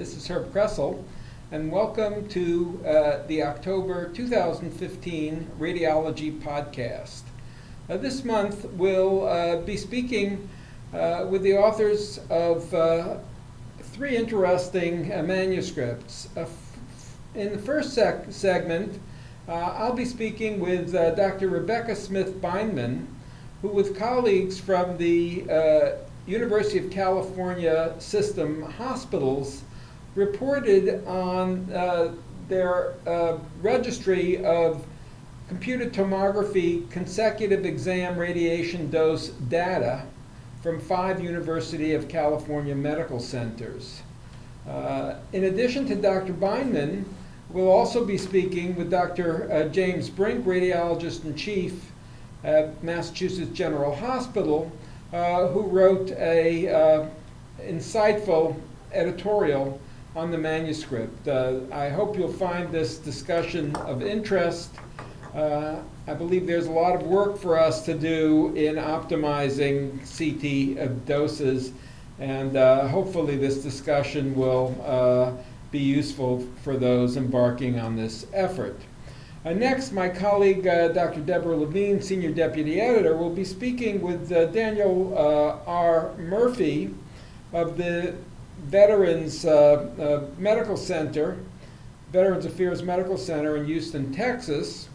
This is Herb Kressel, and welcome to the October 2015 Radiology Podcast. This month we'll be speaking with the authors of three interesting manuscripts. In the first segment, I'll be speaking with Dr. Rebecca Smith Bindman, who with colleagues from the University of California System Hospitals reported on their registry of computed tomography consecutive exam radiation dose data from 5 University of California medical centers. In addition to Dr. Bindman, we'll also be speaking with Dr. James Brink, radiologist-in-chief at Massachusetts General Hospital, who wrote a insightful editorial on the manuscript. I hope you'll find this discussion of interest. I believe there's a lot of work for us to do in optimizing CT doses, and hopefully this discussion will be useful for those embarking on this effort. Next, my colleague, Dr. Deborah Levine, Senior Deputy Editor, will be speaking with Daniel R. Murphy of the Veterans Medical Center, Veterans Affairs Medical Center in Houston, Texas,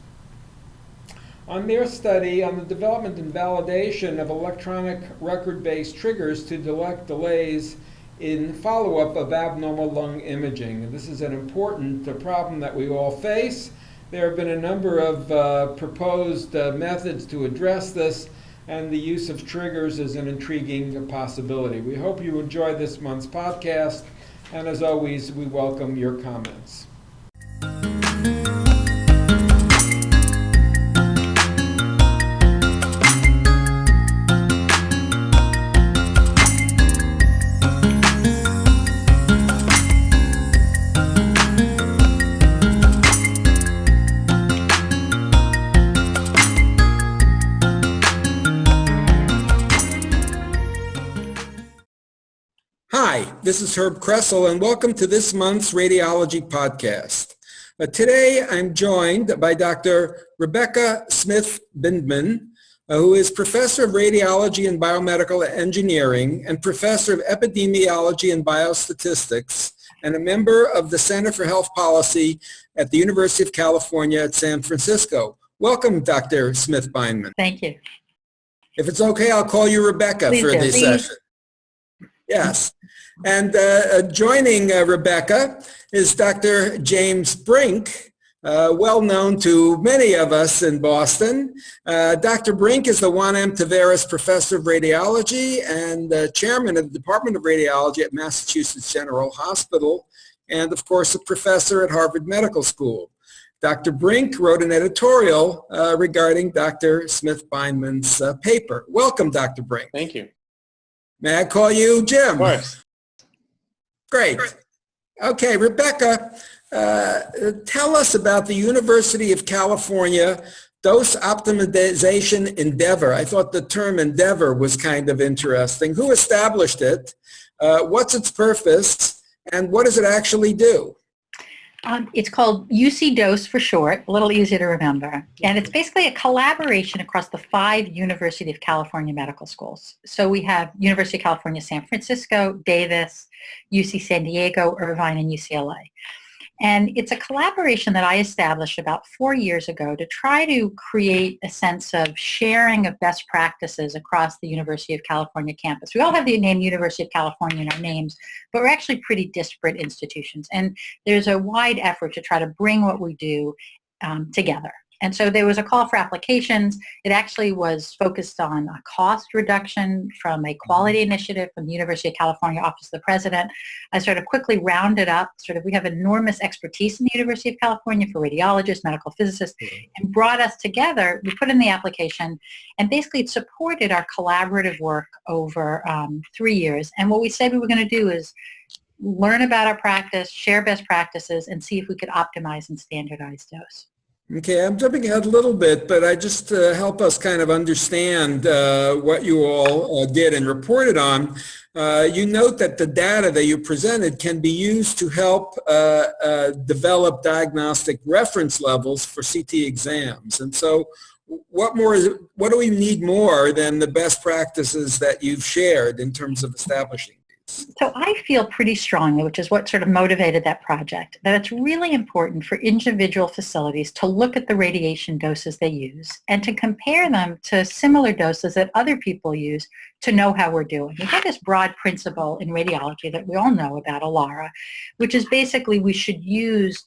on their study on the development and validation of electronic record-based triggers to detect delays in follow-up of abnormal lung imaging. This is an important problem that we all face. There have been a number of proposed methods to address this, and the use of triggers is an intriguing possibility. We hope you enjoy this month's podcast, and as always, we welcome your comments. Hi, this is Herb Kressel, and welcome to this month's Radiology Podcast. Today, I'm joined by Dr. Rebecca Smith Bindman, who is Professor of Radiology and Biomedical Engineering and Professor of Epidemiology and Biostatistics, and a member of the Center for Health Policy at the University of California at San Francisco. Welcome, Dr. Smith Bindman. Thank you. If it's okay, I'll call you Rebecca for this session. Yes. And joining Rebecca is Dr. James Brink, well known to many of us in Boston. Dr. Brink is the Juan M. Taveras Professor of Radiology and Chairman of the Department of Radiology at Massachusetts General Hospital, and of course a professor at Harvard Medical School. Dr. Brink wrote an editorial regarding Dr. Smith Bindman's paper. Welcome, Dr. Brink. Thank you. May I call you Jim? Of course. Great. Okay, Rebecca, tell us about the University of California dose optimization endeavor. I thought the term endeavor was kind of interesting. Who established it? What's its purpose? And what does it actually do? It's called UC DOSE for short, a little easier to remember. And it's basically a collaboration across the 5 University of California medical schools. So we have University of California, San Francisco, Davis, UC San Diego, Irvine, and UCLA. And it's a collaboration that I established about 4 years ago to try to create a sense of sharing of best practices across the University of California campus. We all have the name University of California in our names, but we're actually pretty disparate institutions. And there's a wide effort to try to bring what we do together. And so there was a call for applications. It actually was focused on a cost reduction from a quality initiative from the University of California Office of the President. I sort of quickly rounded up, we have enormous expertise in the University of California for radiologists, medical physicists, and brought us together. We put in the application, and basically it supported our collaborative work over 3 years. And what we said we were going to do is learn about our practice, share best practices, and see if we could optimize and standardize dose. Okay, I'm jumping ahead a little bit, but I just help us kind of understand what you all did and reported on. You note that the data that you presented can be used to help develop diagnostic reference levels for CT exams. And so what do we need more than the best practices that you've shared in terms of establishing these? So I feel pretty strongly, which is what sort of motivated that project, that it's really important for individual facilities to look at the radiation doses they use and to compare them to similar doses that other people use to know how we're doing. We have this broad principle in radiology that we all know about, ALARA, which is basically we should use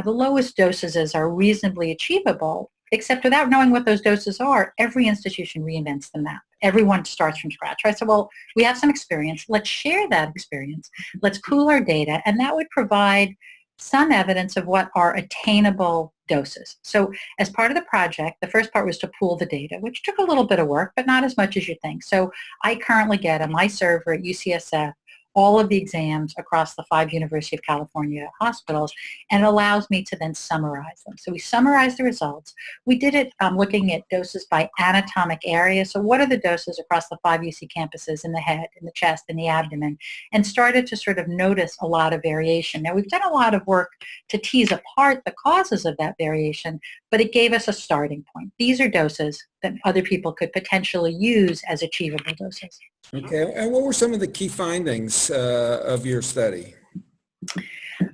the lowest doses as are reasonably achievable, except without knowing what those doses are, every institution reinvents the map. Everyone starts from scratch, right? So, well, we have some experience. Let's share that experience. Let's pool our data, and that would provide some evidence of what are attainable doses. So as part of the project, the first part was to pool the data, which took a little bit of work, but not as much as you think. So I currently get on my server at UCSF all of the exams across the 5 University of California hospitals, and it allows me to then summarize them. So we summarize the results. We did it looking at doses by anatomic area. So what are the doses across the 5 UC campuses in the head, in the chest, in the abdomen, and started to sort of notice a lot of variation. Now we've done a lot of work to tease apart the causes of that variation, but it gave us a starting point. These are doses that other people could potentially use as achievable doses. Okay, and what were some of the key findings of your study?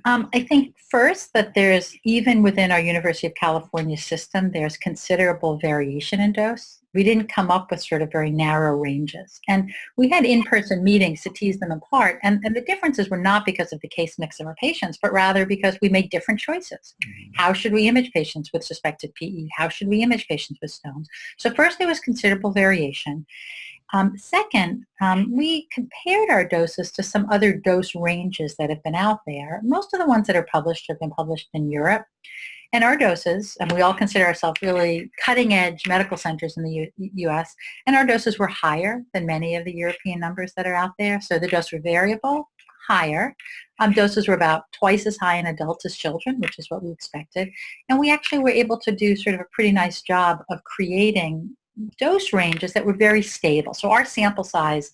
I think first that there's, even within our University of California system, there's considerable variation in dose. We didn't come up with sort of very narrow ranges. And we had in-person meetings to tease them apart. And the differences were not because of the case mix of our patients, but rather because we made different choices. How should we image patients with suspected PE? How should we image patients with stones? So first, there was considerable variation. Second, we compared our doses to some other dose ranges that have been out there. Most of the ones that are published have been published in Europe. And our doses, and we all consider ourselves really cutting-edge medical centers in the U.S., and our doses were higher than many of the European numbers that are out there. So the doses were variable, higher. Doses were about twice as high in adults as children, which is what we expected. And we actually were able to do sort of a pretty nice job of creating dose ranges that were very stable. So our sample size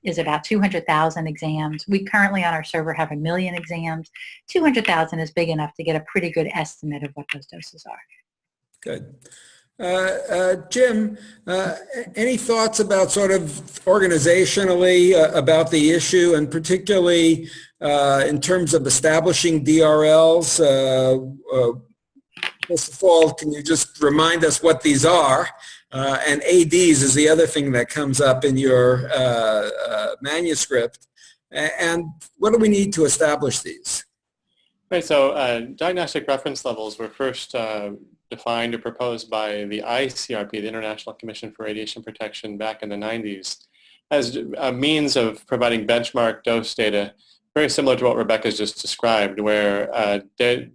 is about 200,000 exams. We currently on our server have 1 million exams. 200,000 is big enough to get a pretty good estimate of what those doses are. Good. Jim, any thoughts about sort of organizationally about the issue, and particularly in terms of establishing DRLs? First of all, can you just remind us what these are? And ADs is the other thing that comes up in your manuscript. And what do we need to establish these? Right, so diagnostic reference levels were first defined or proposed by the ICRP, the International Commission for Radiation Protection, back in the 90s as a means of providing benchmark dose data, very similar to what Rebecca's just described, where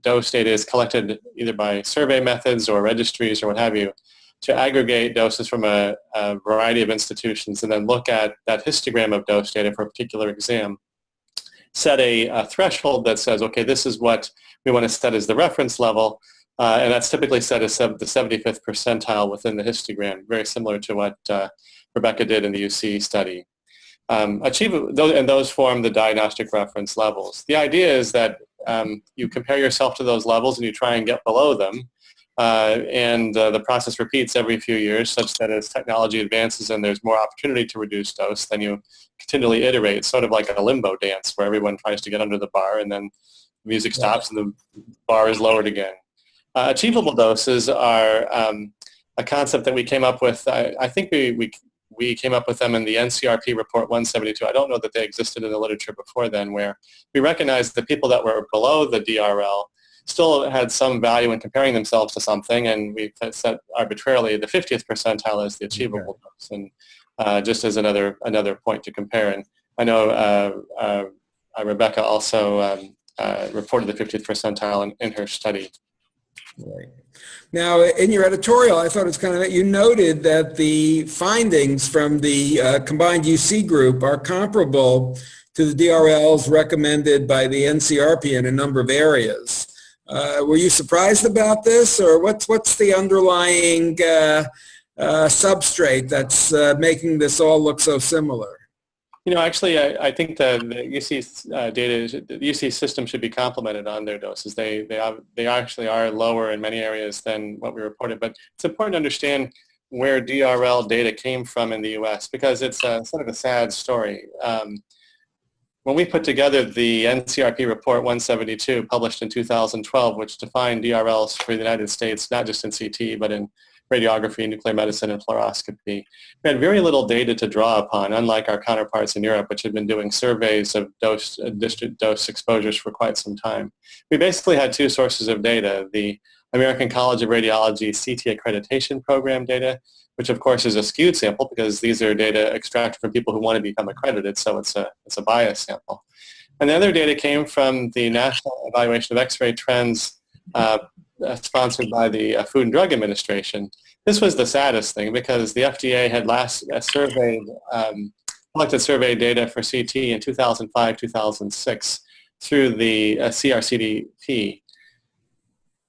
dose data is collected either by survey methods or registries or what have you, to aggregate doses from a variety of institutions and then look at that histogram of dose data for a particular exam, set a threshold that says, okay, this is what we want to set as the reference level, and that's typically set as the 75th percentile within the histogram, very similar to what Rebecca did in the UC study. And those form the diagnostic reference levels. The idea is that you compare yourself to those levels and you try and get below them. And the process repeats every few years, such that as technology advances and there's more opportunity to reduce dose, then you continually iterate. It's sort of like a limbo dance where everyone tries to get under the bar and then the music stops and the bar is lowered again. Achievable doses are a concept that we came up with. I think we came up with them in the NCRP report 172. I don't know that they existed in the literature before then, where we recognized the people that were below the DRL still had some value in comparing themselves to something, and we set arbitrarily the 50th percentile as the achievable dose, and just as another point to compare. And I know Rebecca also reported the 50th percentile in her study. Right. Now, in your editorial, I thought it's kind of, you noted that the findings from the combined UC group are comparable to the DRLs recommended by the NCRP in a number of areas. Were you surprised about this, or what's the underlying substrate that's making this all look so similar? Actually, I think the UC the UC system should be complemented on their doses. They actually are lower in many areas than what we reported, but it's important to understand where DRL data came from in the U.S. because it's sort of a sad story. When we put together the NCRP report 172 published in 2012, which defined DRLs for the United States, not just in CT, but in radiography, nuclear medicine, and fluoroscopy, we had very little data to draw upon, unlike our counterparts in Europe, which had been doing surveys of district dose exposures for quite some time. We basically had two sources of data, the American College of Radiology CT accreditation program data, which of course is a skewed sample because these are data extracted from people who want to become accredited, so it's a biased sample. And the other data came from the National Evaluation of X-ray Trends sponsored by the Food and Drug Administration. This was the saddest thing because the FDA had last collected survey data for CT in 2005-2006 through the CRCDP.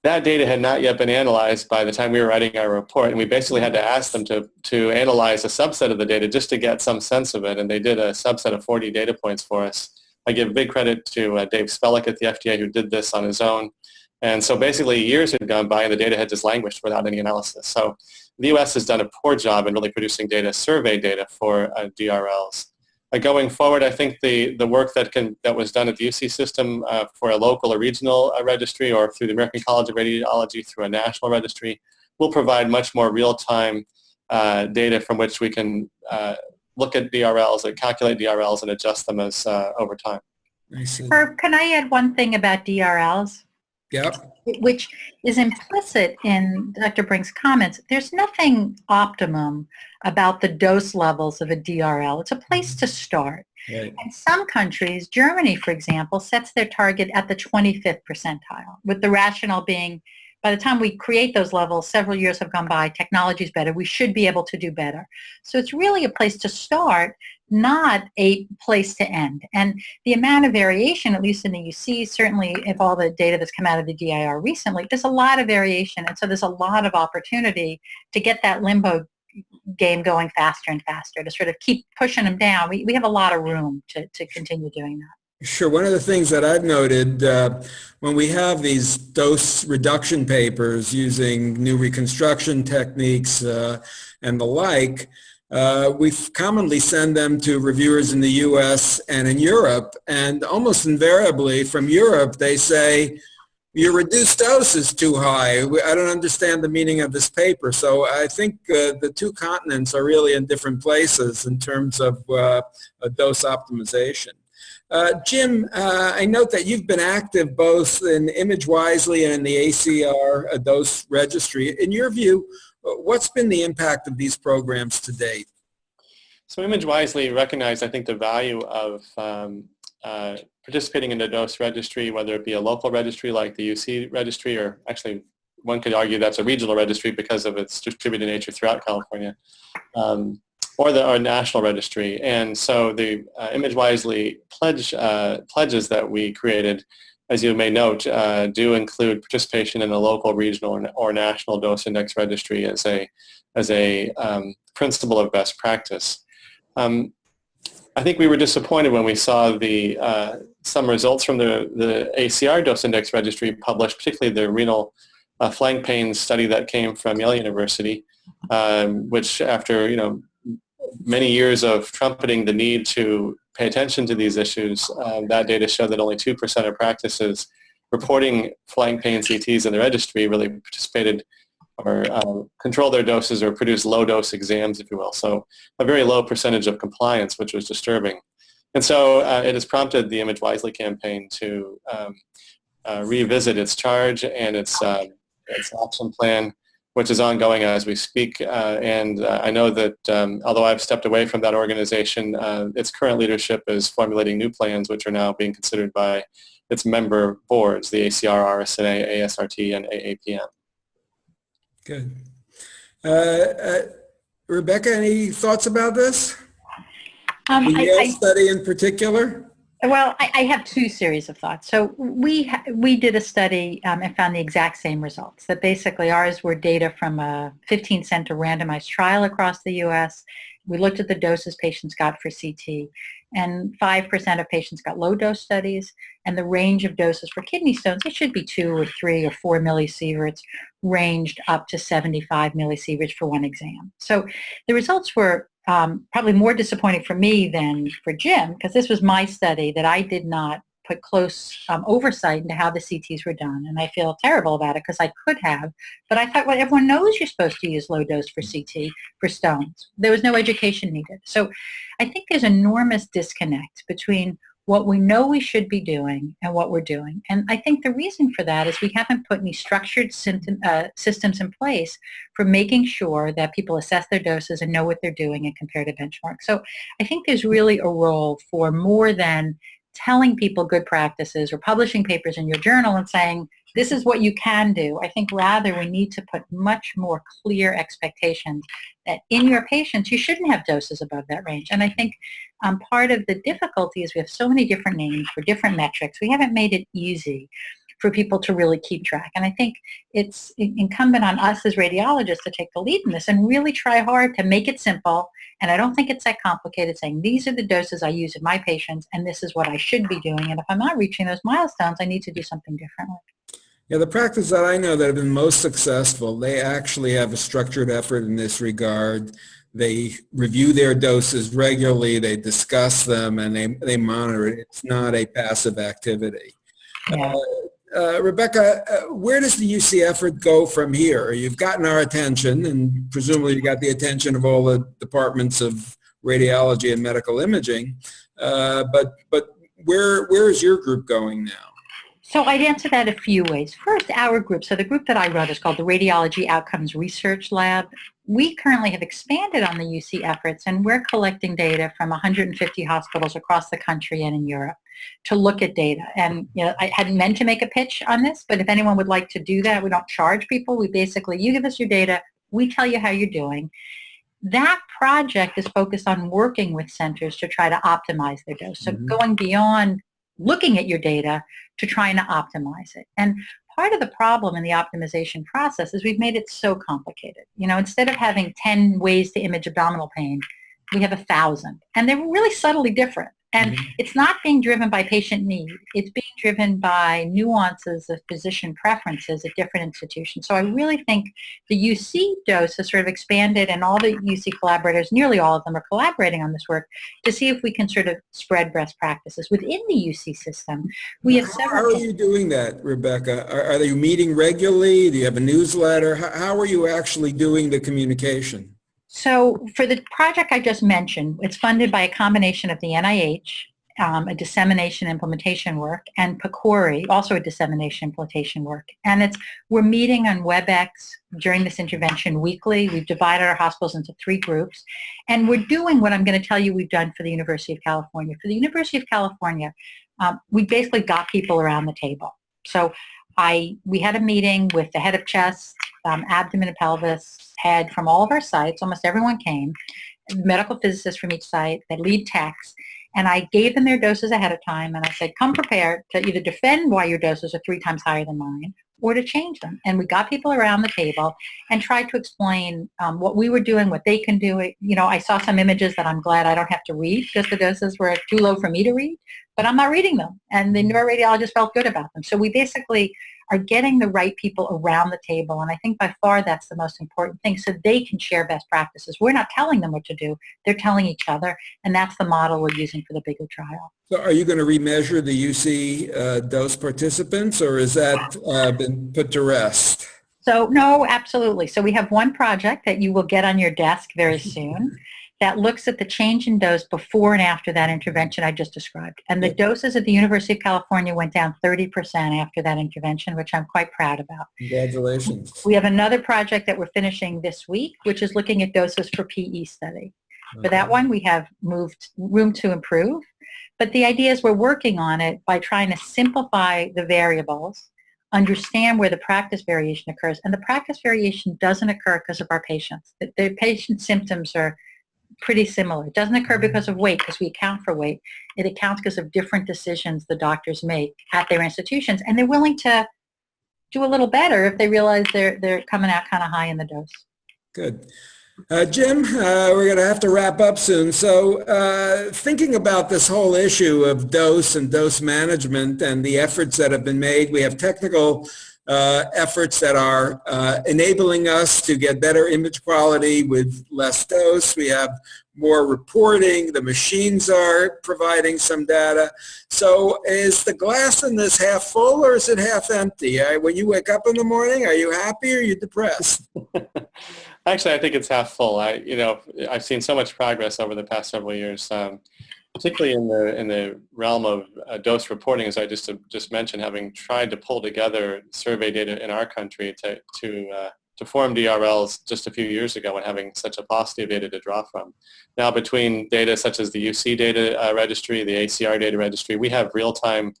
That data had not yet been analyzed by the time we were writing our report, and we basically had to ask them to analyze a subset of the data just to get some sense of it, and they did a subset of 40 data points for us. I give big credit to Dave Spellick at the FDA who did this on his own. And so basically years had gone by and the data had just languished without any analysis. So the U.S. has done a poor job in really producing survey data for DRLs. Going forward, I think the work that was done at the UC system for a local or regional registry or through the American College of Radiology through a national registry will provide much more real-time data from which we can look at DRLs, calculate DRLs, and adjust them as over time. Herb, can I add one thing about DRLs? Yep. Which is implicit in Dr. Brink's comments. There's nothing optimum about the dose levels of a DRL. It's a place to start. Right. In some countries, Germany, for example, sets their target at the 25th percentile, with the rationale being by the time we create those levels, several years have gone by, technology is better, we should be able to do better. So it's really a place to start, not a place to end. And the amount of variation, at least in the UC, certainly if all the data that's come out of the DIR recently, there's a lot of variation. And so there's a lot of opportunity to get that limbo game going faster and faster, to sort of keep pushing them down. We have a lot of room to continue doing that. Sure. One of the things that I've noted when we have these dose reduction papers using new reconstruction techniques and the like, we commonly send them to reviewers in the U.S. and in Europe, and almost invariably from Europe they say, your reduced dose is too high. I don't understand the meaning of this paper. So I think the two continents are really in different places in terms of a dose optimization. Jim, I note that you've been active both in Image Wisely and in the ACR dose registry. In your view, what's been the impact of these programs to date? So Image Wisely recognized, I think, the value of participating in the dose registry, whether it be a local registry like the UC registry, or actually one could argue that's a regional registry because of its distributed nature throughout California, or the national registry. And so the Image Wisely pledges that we created, as you may note, do include participation in a local, regional, or national dose index registry as a principle of best practice. I think we were disappointed when we saw some results from the ACR dose index registry published, particularly the renal flank pain study that came from Yale University, which after many years of trumpeting the need to pay attention to these issues, that data showed that only 2% of practices reporting flank pain CTs in the registry really participated or controlled their doses or produced low-dose exams, if you will. So a very low percentage of compliance, which was disturbing. And so it has prompted the Image Wisely campaign to revisit its charge and its action plan, which is ongoing as we speak. And I know that although I've stepped away from that organization, its current leadership is formulating new plans, which are now being considered by its member boards, the ACR, RSNA, ASRT, and AAPM. Good. Rebecca, any thoughts about this? The Yale study in particular? Well, I have two series of thoughts. So we did a study and found the exact same results, that basically ours were data from a 15-center randomized trial across the U.S., We looked at the doses patients got for CT, and 5% of patients got low-dose studies, and the range of doses for kidney stones, it should be 2 or 3 or 4 millisieverts, ranged up to 75 millisieverts for one exam. So the results were probably more disappointing for me than for Jim, because this was my study that I did not put close oversight into how the CTs were done. And I feel terrible about it because I could have. But I thought, well, everyone knows you're supposed to use low dose for CT for stones. There was no education needed. So I think there's enormous disconnect between what we know we should be doing and what we're doing. And I think the reason for that is we haven't put any structured systems in place for making sure that people assess their doses and know what they're doing and compare to benchmarks. So I think there's really a role for more than telling people good practices or publishing papers in your journal and saying, this is what you can do. I think rather we need to put much more clear expectations that in your patients, you shouldn't have doses above that range. And I think part of the difficulty is we have so many different names for different metrics. We haven't made it easy for people to really keep track. And I think it's incumbent on us as radiologists to take the lead in this and really try hard to make it simple. And I don't think it's that complicated, saying these are the doses I use in my patients and this is what I should be doing. And if I'm not reaching those milestones, I need to do something differently. Yeah, the practice that I know that have been most successful, they actually have a structured effort in this regard. They review their doses regularly, they discuss them, and they monitor it. It's not a passive activity. Yeah. Rebecca, where does the UC effort go from here? You've gotten our attention, and presumably you got the attention of all the departments of radiology and medical imaging, but where is your group going now? So I'd answer that a few ways. First, our group, so the group that I run is called the Radiology Outcomes Research Lab. We currently have expanded on the UC efforts, and we're collecting data from 150 hospitals across the country and in Europe to look at data. And I hadn't meant to make a pitch on this, but if anyone would like to do that, we don't charge people. We basically, you give us your data, we tell you how you're doing. That project is focused on working with centers to try to optimize their dose. So going beyond looking at your data to trying to optimize it. And part of the problem in the optimization process is we've made it so complicated. Instead of having 10 ways to image abdominal pain, we have 1,000. And they're really subtly different. And it's not being driven by patient need. It's being driven by nuances of physician preferences at different institutions. So I really think the UC dose has sort of expanded, and all the UC collaborators, nearly all of them, are collaborating on this work to see if we can sort of spread best practices within the UC system. We have several. How are you doing that, Rebecca? Are you meeting regularly? Do you have a newsletter? How are you actually doing the communication? So for the project I just mentioned, it's funded by a combination of the NIH, a dissemination implementation work, and PCORI, also a dissemination implementation work. And we're meeting on WebEx during this intervention weekly. We've divided our hospitals into 3 groups. And we're doing what I'm going to tell you we've done for the University of California. For the University of California, we basically got people around the table. So we had a meeting with the head of chest, abdomen and pelvis, head from all of our sites. Almost everyone came, medical physicists from each site, the lead techs, and I gave them their doses ahead of time, and I said, come prepared to either defend why your doses are 3 times higher than mine or to change them. And we got people around the table and tried to explain what we were doing, what they can do. I saw some images that I'm glad I don't have to read because the doses were too low for me to read, but I'm not reading them. And the neuroradiologist felt good about them. So we basically are getting the right people around the table. And I think by far that's the most important thing, so they can share best practices. We're not telling them what to do. They're telling each other. And that's the model we're using for the bigger trial. So are you going to remeasure the UC dose participants, or is that been put to rest? So no, absolutely. So we have one project that you will get on your desk very soon that looks at the change in dose before and after that intervention I just described. And the doses at the University of California went down 30% after that intervention, which I'm quite proud about. Congratulations. We have another project that we're finishing this week, which is looking at doses for PE study. For that one, we have moved room to improve. But the idea is we're working on it by trying to simplify the variables, understand where the practice variation occurs. And the practice variation doesn't occur because of our patients. The patient symptoms are pretty similar. It doesn't occur because of weight, because we account for weight. It accounts because of different decisions the doctors make at their institutions, and they're willing to do a little better if they realize they're coming out kind of high in the dose. Good. Jim, we're going to have to wrap up soon. So thinking about this whole issue of dose and dose management and the efforts that have been made, we have technical efforts that are enabling us to get better image quality with less dose. We have more reporting. The machines are providing some data. So is the glass in this half full or is it half empty? When you wake up in the morning, are you happy or are you depressed? Actually, I think it's half full. I've seen so much progress over the past several years, particularly in the realm of dose reporting, as I just mentioned, having tried to pull together survey data in our country to form DRLs just a few years ago and having such a paucity of data to draw from. Now, between data such as the UC data registry, the ACR data registry, we have real-time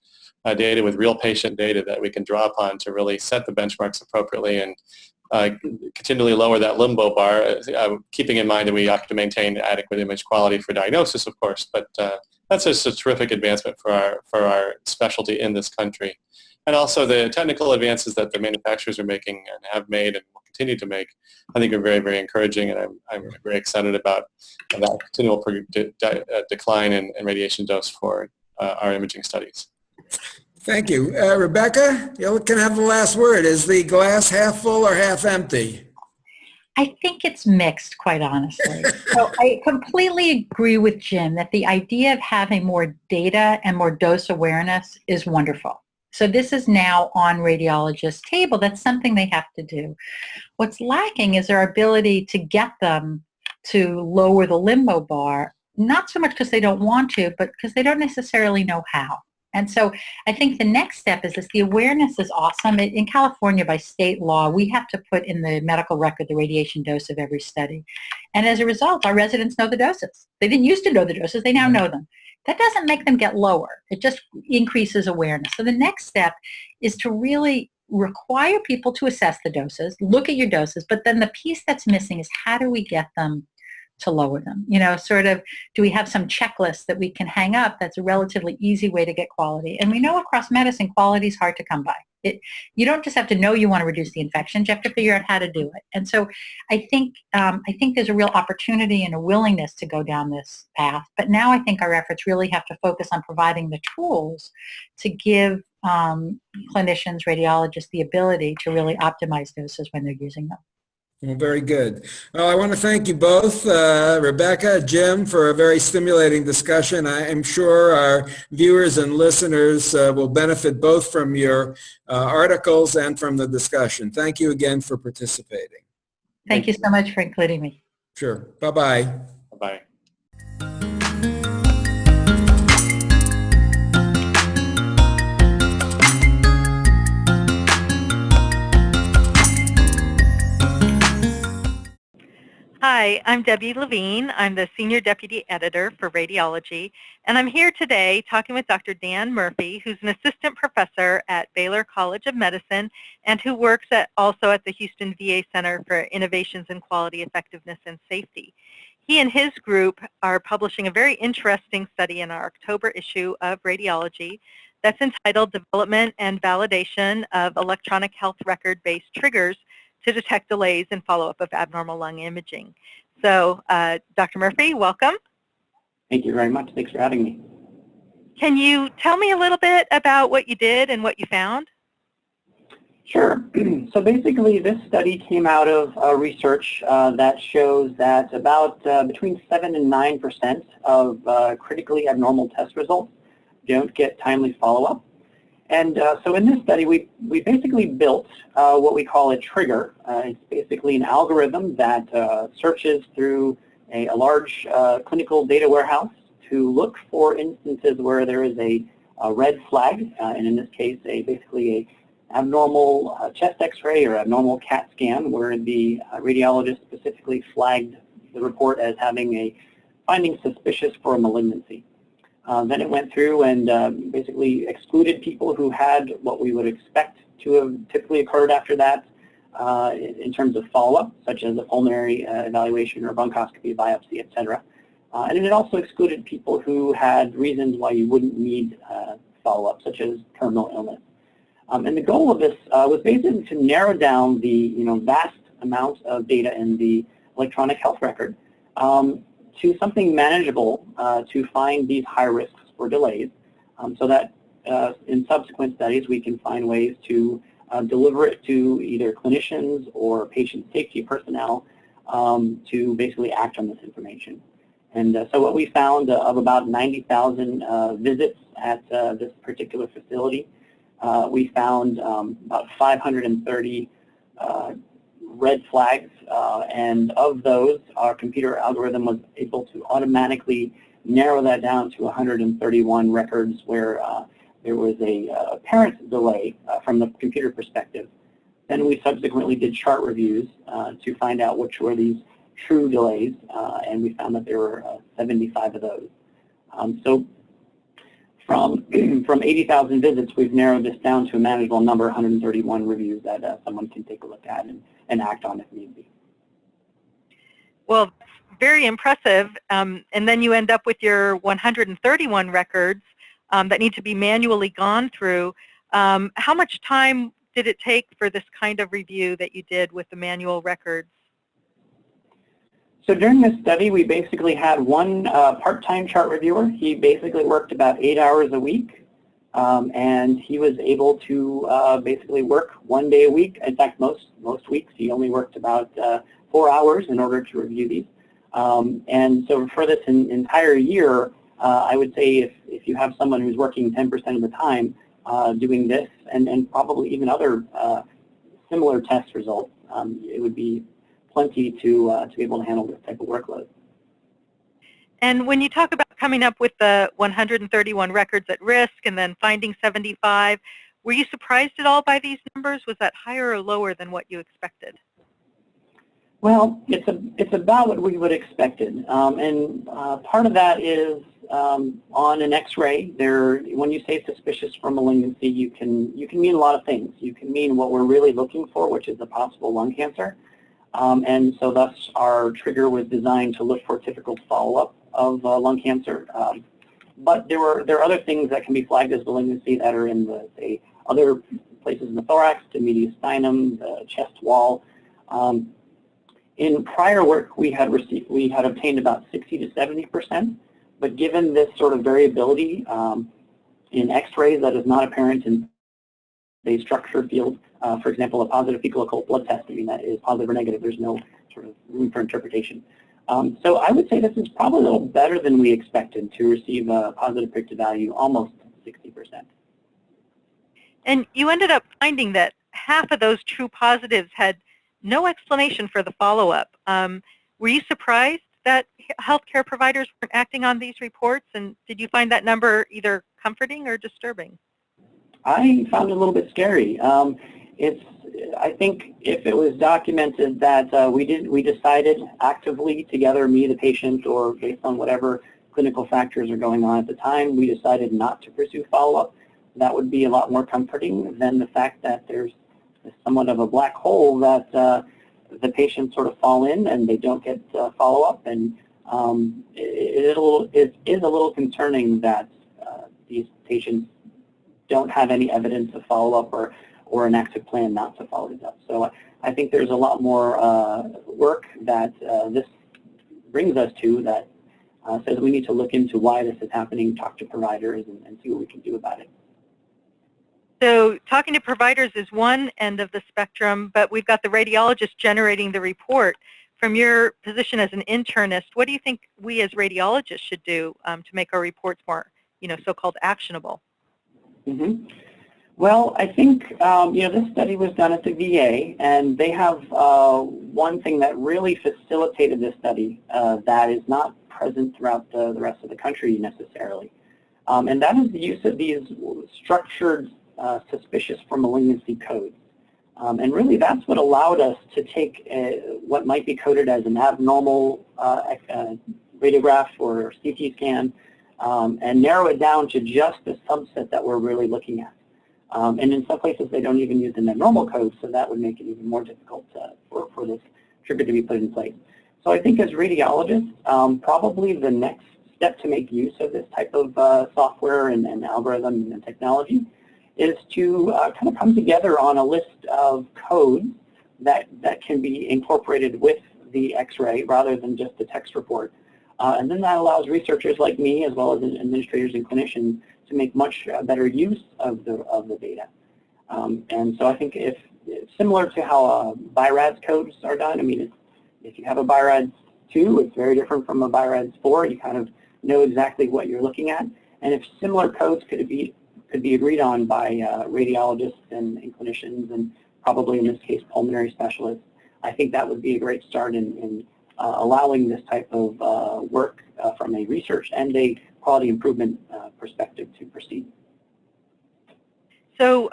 data with real patient data that we can draw upon to really set the benchmarks appropriately and continually lower that limbo bar, keeping in mind that we have to maintain adequate image quality for diagnosis, of course, but that's just a terrific advancement for our specialty in this country. And also the technical advances that the manufacturers are making and have made and will continue to make, I think are very, very encouraging, and I'm very excited about that continual decline in radiation dose for our imaging studies. Thank you. Rebecca, you can have the last word. Is the glass half full or half empty? I think it's mixed, quite honestly. So I completely agree with Jim that the idea of having more data and more dose awareness is wonderful. So this is now on radiologists' table. That's something they have to do. What's lacking is our ability to get them to lower the limbo bar, not so much because they don't want to, but because they don't necessarily know how. And so I think the next step is this. The awareness is awesome. In California, by state law, we have to put in the medical record the radiation dose of every study. And as a result, our residents know the doses. They didn't used to know the doses. They now know them. That doesn't make them get lower. It just increases awareness. So the next step is to really require people to assess the doses, look at your doses, but then the piece that's missing is how do we get them to lower them? Sort of, do we have some checklist that we can hang up that's a relatively easy way to get quality? And we know across medicine, quality is hard to come by. You don't just have to know you want to reduce the infections, you have to figure out how to do it. And so I think there's a real opportunity and a willingness to go down this path. But now I think our efforts really have to focus on providing the tools to give clinicians, radiologists, the ability to really optimize doses when they're using them. Well, very good. Well, I want to thank you both, Rebecca, Jim, for a very stimulating discussion. I am sure our viewers and listeners will benefit both from your articles and from the discussion. Thank you again for participating. Thank you so much for including me. Sure. Bye-bye. Bye-bye. Hi, I'm Debbie Levine. I'm the Senior Deputy Editor for Radiology, and I'm here today talking with Dr. Dan Murphy, who's an assistant professor at Baylor College of Medicine and who works also at the Houston VA Center for Innovations in Quality, Effectiveness, and Safety. He and his group are publishing a very interesting study in our October issue of Radiology that's entitled Development and Validation of Electronic Health Record-Based Triggers to Detect Delays in Follow-up of Abnormal Lung Imaging. So, Dr. Murphy, welcome. Thank you very much. Thanks for having me. Can you tell me a little bit about what you did and what you found? Sure. So basically, this study came out of research that shows that about between 7 and 9% of critically abnormal test results don't get timely follow-up. And so in this study, we basically built what we call a trigger. It's basically an algorithm that searches through a large clinical data warehouse to look for instances where there is a red flag, and in this case, basically a abnormal chest X-ray or abnormal CAT scan, where the radiologist specifically flagged the report as having a finding suspicious for a malignancy. Then it went through and basically excluded people who had what we would expect to have typically occurred after that in terms of follow-up, such as a pulmonary evaluation or bronchoscopy, biopsy, etc. And it also excluded people who had reasons why you wouldn't need follow-up, such as terminal illness. And the goal of this was basically to narrow down the vast amount of data in the electronic health record to something manageable to find these high risks for delays, so that in subsequent studies we can find ways to deliver it to either clinicians or patient safety personnel to basically act on this information. And so what we found of about 90,000 visits at this particular facility, we found about 530 red flags, and of those, our computer algorithm was able to automatically narrow that down to 131 records where there was a apparent delay from the computer perspective. Then we subsequently did chart reviews to find out which were these true delays, and we found that there were 75 of those. So from 80,000 visits, we've narrowed this down to a manageable number, 131 reviews that someone can take a look at and act on if need be. Well, very impressive. And then you end up with your 131 records that need to be manually gone through. How much time did it take for this kind of review that you did with the manual records? So during this study, we basically had one part-time chart reviewer. He basically worked about 8 hours a week, and he was able to basically work 1 day a week. In fact, most weeks he only worked about 4 hours in order to review these. And so for this entire year, I would say if you have someone who's working 10% of the time doing this, and probably even other similar test results, it would be plenty to be able to handle this type of workload. And when you talk about coming up with the 131 records at risk and then finding 75, were you surprised at all by these numbers? Was that higher or lower than what you expected? Well, it's about what we would have expected, and part of that is on an X-ray. When you say suspicious for malignancy, you can mean a lot of things. You can mean what we're really looking for, which is a possible lung cancer. And so thus our trigger was designed to look for typical follow-up of lung cancer. But there are other things that can be flagged as malignancy that are in the, say, other places in the thorax, the mediastinum, the chest wall. In prior work, we had obtained about 60 to 70%, but given this sort of variability in X-rays that is not apparent in a structured field, for example, a positive fecal occult blood test, I mean, that is positive or negative. There's no sort of room for interpretation. So I would say this is probably a little better than we expected to receive a positive predictive value, almost 60%. And you ended up finding that half of those true positives had no explanation for the follow-up. Were you surprised that healthcare providers weren't acting on these reports? And did you find that number either comforting or disturbing? I found it a little bit scary. I think if it was documented that we decided actively together, me, the patient, or based on whatever clinical factors are going on at the time, we decided not to pursue follow-up, that would be a lot more comforting than the fact that there's somewhat of a black hole that the patients sort of fall in and they don't get follow-up. And it is a little concerning that these patients don't have any evidence of follow-up or an active plan not to follow these up. So I think there's a lot more work that this brings us to that says we need to look into why this is happening, talk to providers, and see what we can do about it. So talking to providers is one end of the spectrum, but we've got the radiologist generating the report. From your position as an internist, what do you think we as radiologists should do to make our reports more, so-called actionable? Mm-hmm. Well, I think this study was done at the VA, and they have one thing that really facilitated this study that is not present throughout the rest of the country necessarily, and that is the use of these structured suspicious for malignancy codes. And really that's what allowed us to take what might be coded as an abnormal radiograph or CT scan and narrow it down to just the subset that we're really looking at. And in some places they don't even use an abnormal code, so that would make it even more difficult for this trigger to be put in place. So I think as radiologists, probably the next step to make use of this type of software and algorithm and technology is to kind of come together on a list of codes that can be incorporated with the X-ray rather than just the text report. And then that allows researchers like me, as well as administrators and clinicians, to make much better use of the data. And so I think if similar to how BI-RADS codes are done, I mean, if you have a BI-RADS 2, it's very different from a BI-RADS 4. You kind of know exactly what you're looking at. And if similar codes could be agreed on by radiologists and clinicians, and probably in this case pulmonary specialists, I think that would be a great start in allowing this type of work from a research and a quality improvement perspective to proceed. So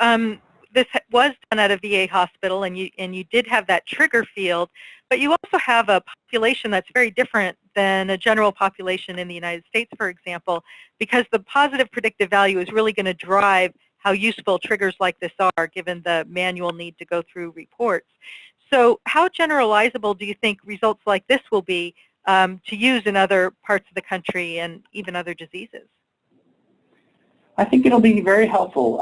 this was done at a VA hospital, and you did have that trigger field, but you also have a population that's very different than a general population in the United States, for example, because the positive predictive value is really going to drive how useful triggers like this are, given the manual need to go through reports. So how generalizable do you think results like this will be to use in other parts of the country and even other diseases? I think it'll be very helpful.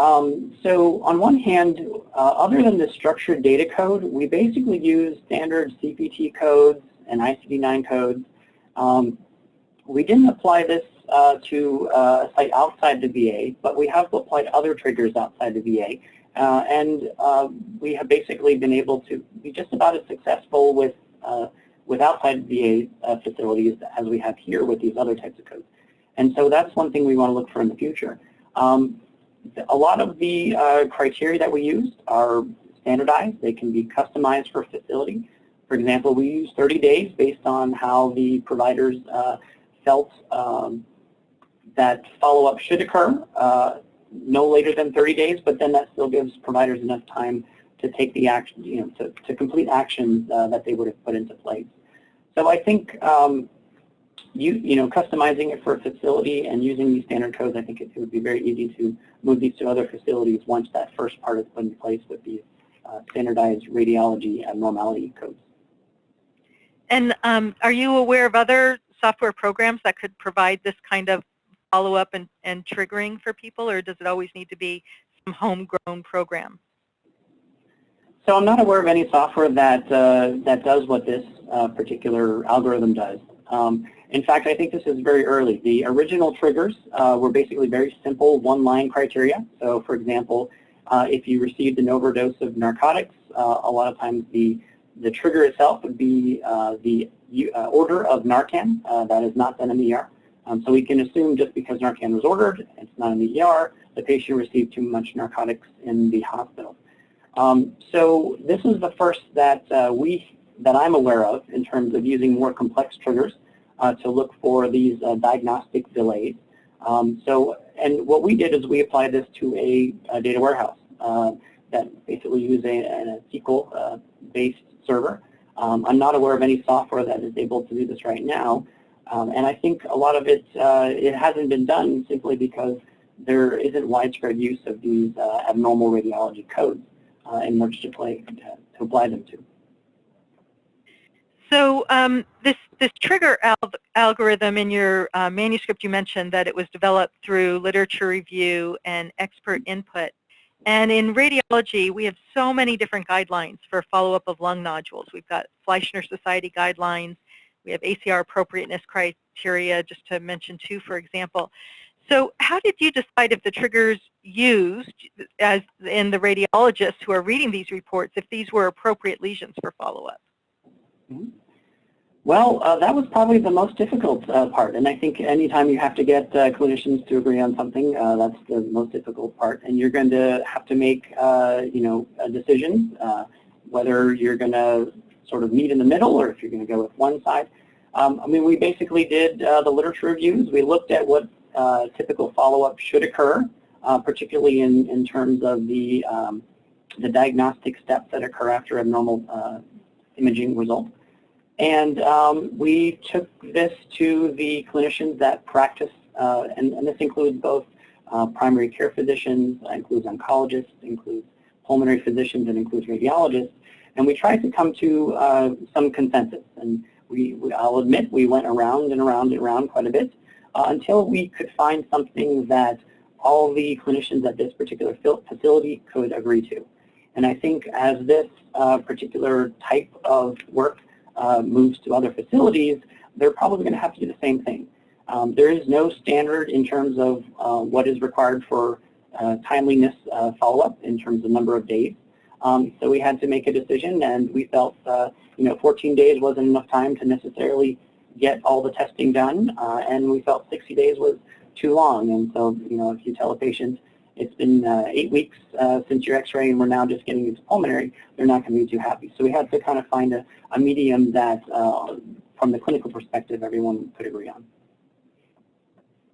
So on one hand, other than the structured data code, we basically use standard CPT codes and ICD-9 codes. We didn't apply this to a site outside the VA, but we have applied other triggers outside the VA. And we have basically been able to be just about as successful with outside VA facilities as we have here with these other types of codes. And so that's one thing we want to look for in the future. A lot of the criteria that we use are standardized. They can be customized for facility. For example, we use 30 days based on how the providers felt that follow-up should occur, no later than 30 days, but then that still gives providers enough time to take the action, to complete actions that they would have put into place. So I think customizing it for a facility and using these standard codes, I think it would be very easy to move these to other facilities once that first part is put in place with these standardized radiology abnormality codes. And are you aware of other software programs that could provide this kind of follow-up and triggering for people, or does it always need to be some homegrown program? So I'm not aware of any software that does what this particular algorithm does. In fact, I think this is very early. The original triggers were basically very simple one-line criteria. So for example, if you received an overdose of narcotics, a lot of times the trigger itself would be the order of Narcan. That is not done in the ER. So we can assume just because Narcan was ordered, it's not in the ER, the patient received too much narcotics in the hospital. So this is the first that I'm aware of in terms of using more complex triggers to look for these diagnostic delays. And what we did is we applied this to a data warehouse that basically used a SQL-based server. I'm not aware of any software that is able to do this right now. And I think a lot of it, it hasn't been done simply because there isn't widespread use of these abnormal radiology codes in which to apply them to. So this trigger algorithm in your manuscript, you mentioned that it was developed through literature review and expert input. And in radiology, we have so many different guidelines for follow-up of lung nodules. We've got Fleischner Society guidelines. We have ACR appropriateness criteria, just to mention two, for example. So how did you decide if the triggers used as in the radiologists who are reading these reports, if these were appropriate lesions for follow-up? Mm-hmm. Well, that was probably the most difficult part, and I think anytime you have to get clinicians to agree on something, that's the most difficult part, and you're going to have to make, a decision, whether you're going to sort of meet in the middle or if you're going to go with one side. I mean, we basically did the literature reviews. We looked at what typical follow-up should occur, particularly in terms of the diagnostic steps that occur after abnormal imaging results. And we took this to the clinicians that practice, and this includes both primary care physicians, includes oncologists, includes pulmonary physicians, and includes radiologists. And we tried to come to some consensus. And I'll admit we went around and around and around quite a bit until we could find something that all the clinicians at this particular facility could agree to. And I think as this particular type of work moves to other facilities, they're probably going to have to do the same thing. There is no standard in terms of what is required for timeliness follow-up in terms of number of days. So we had to make a decision, and we felt 14 days wasn't enough time to necessarily get all the testing done, and we felt 60 days was too long. And so, if you tell a patient it's been 8 weeks since your x-ray and we're now just getting into pulmonary, they're not going to be too happy. So we had to kind of find a medium that, from the clinical perspective, everyone could agree on.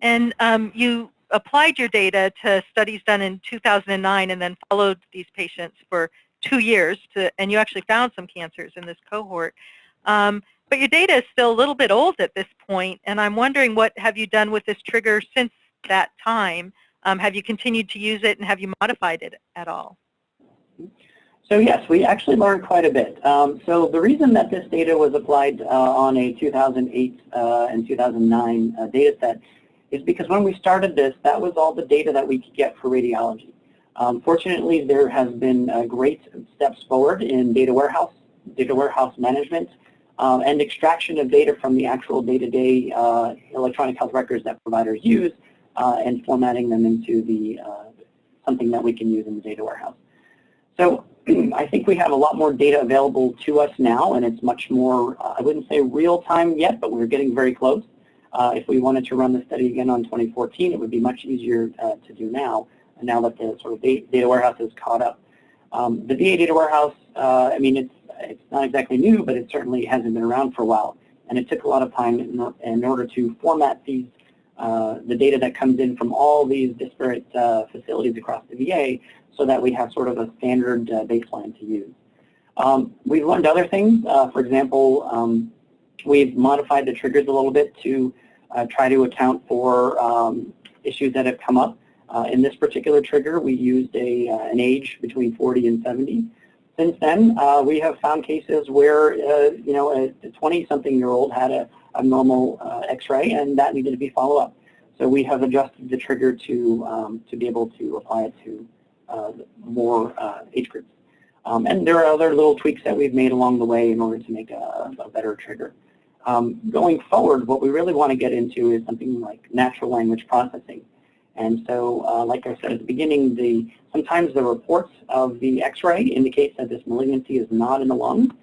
And you applied your data to studies done in 2009 and then followed these patients for 2 years, and you actually found some cancers in this cohort. But your data is still a little bit old at this point, and I'm wondering, what have you done with this trigger since that time? Have you continued to use it, and have you modified it at all? So yes, we actually learned quite a bit. So the reason that this data was applied on a 2008 and 2009 data set is because when we started this, that was all the data that we could get for radiology. Fortunately, there has been great steps forward in data warehouse management, and extraction of data from the actual day-to-day electronic health records that providers use, and formatting them into the something that we can use in the data warehouse. So I think we have a lot more data available to us now, and it's much more, I wouldn't say real time yet, but we're getting very close. If we wanted to run the study again on 2014, it would be much easier to do now that the sort of data warehouse is caught up. The VA data warehouse, I mean, it's not exactly new, but it certainly hasn't been around for a while. And it took a lot of time in order to format these, the data that comes in from all these disparate facilities across the VA, so that we have sort of a standard baseline to use. We've learned other things. For example, we've modified the triggers a little bit to try to account for issues that have come up. In this particular trigger, we used an age between 40 and 70. Since then, we have found cases where a 20-something-year-old had a normal X-ray, and that needed to be followed up. So we have adjusted the trigger to be able to apply it to more age groups. And there are other little tweaks that we've made along the way in order to make a better trigger. Going forward, what we really want to get into is something like natural language processing. And so, like I said at the beginning, sometimes the reports of the X-ray indicates that this malignancy is not in the lung.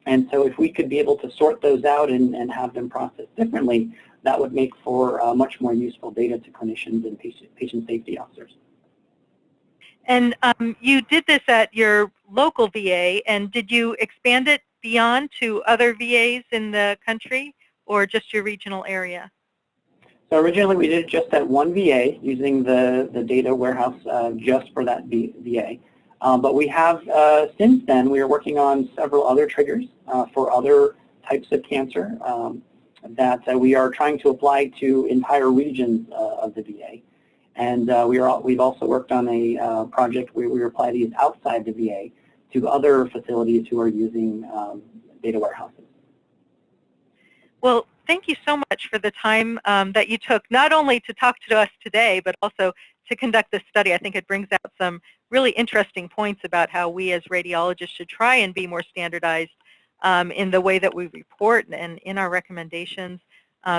And so if we could be able to sort those out and have them processed differently, that would make for much more useful data to clinicians and patient safety officers. And you did this at your local VA, and did you expand it beyond to other VAs in the country, or just your regional area? So originally we did it just at one VA using the data warehouse just for that VA. But we have, since then, we are working on several other triggers for other types of cancer that we are trying to apply to entire regions of the VA. And we've also worked on a project where we apply these outside the VA to other facilities who are using data warehouses. Well, thank you so much for the time that you took, not only to talk to us today, but also to conduct this study. I think it brings out some really interesting points about how we as radiologists should try and be more standardized in the way that we report and in our recommendations,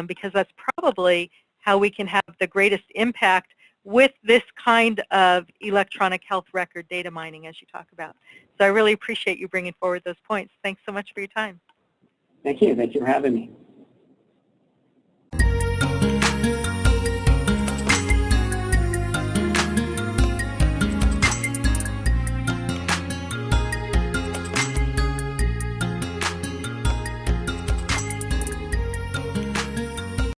because that's probably how we can have the greatest impact with this kind of electronic health record data mining, as you talk about. So I really appreciate you bringing forward those points. Thanks so much for your time. Thank you. Thank you for having me.